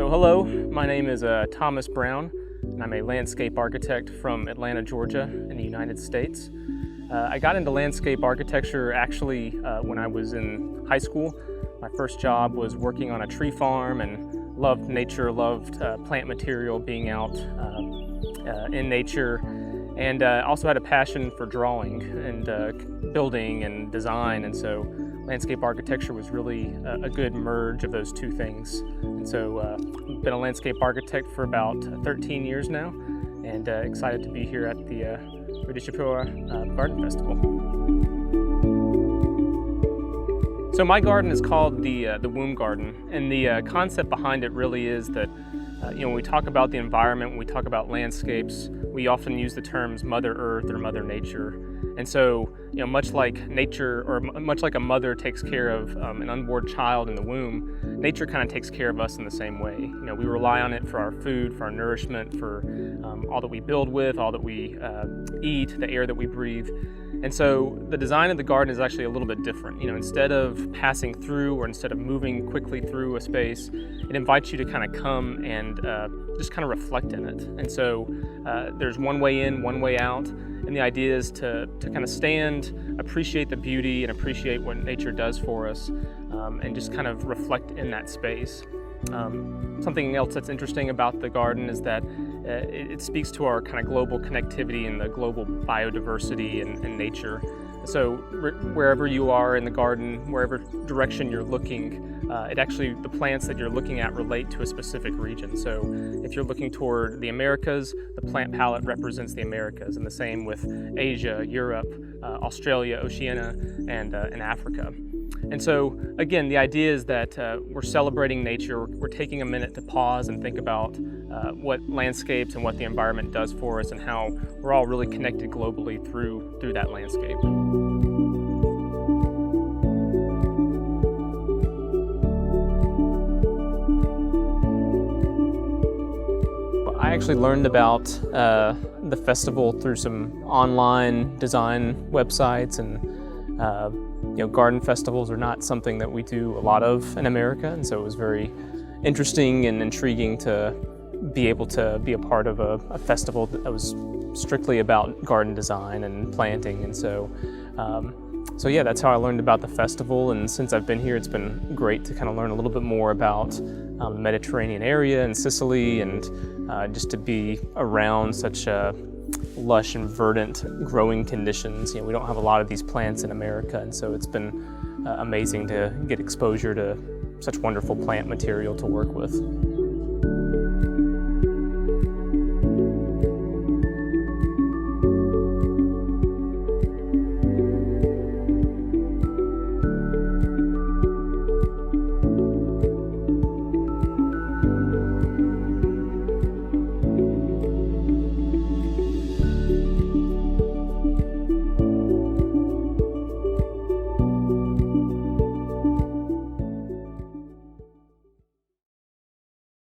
So hello, my name is Thomas Brown, and I'm a landscape architect from Atlanta, Georgia in the United States. I got into landscape architecture actually when I was in high school. My first job was working on a tree farm and loved nature, loved plant material, being out in nature, and also had a passion for drawing and building and design, and so landscape architecture was really a good merge of those two things. And so I've been a landscape architect for about 13 years now, and excited to be here at the Radicepura Garden Festival. So my garden is called the Womb Garden, and the concept behind it really is that when we talk about the environment, when we talk about landscapes, we often use the terms Mother Earth or Mother Nature. And so, much like nature, or much like a mother takes care of an unborn child in the womb, nature kind of takes care of us in the same way. We rely on it for our food, for our nourishment, for all that we build with, all that we eat, the air that we breathe. And so the design of the garden is actually a little bit different. Instead of passing through or instead of moving quickly through a space, it invites you to kind of come and just kind of reflect in it. And so there's one way in, one way out. And the idea is to kind of stand, appreciate the beauty and appreciate what nature does for us, and just kind of reflect in that space. Something else that's interesting about the garden is that it speaks to our kind of global connectivity and the global biodiversity and nature. So wherever you are in the garden, wherever direction you're looking, the plants that you're looking at relate to a specific region. So if you're looking toward the Americas, the plant palette represents the Americas, and the same with Asia, Europe, Australia, Oceania, and Africa. And so, again, the idea is that we're celebrating nature, we're taking a minute to pause and think about what landscapes and what the environment does for us and how we're all really connected globally through that landscape. I actually learned about the festival through some online design websites, and garden festivals are not something that we do a lot of in America, and so it was very interesting and intriguing to be able to be a part of a festival that was strictly about garden design and planting. And so yeah, that's how I learned about the festival, and since I've been here, it's been great to kind of learn a little bit more about the Mediterranean area and Sicily, and just to be around such lush and verdant growing conditions. We don't have a lot of these plants in America, and so it's been amazing to get exposure to such wonderful plant material to work with.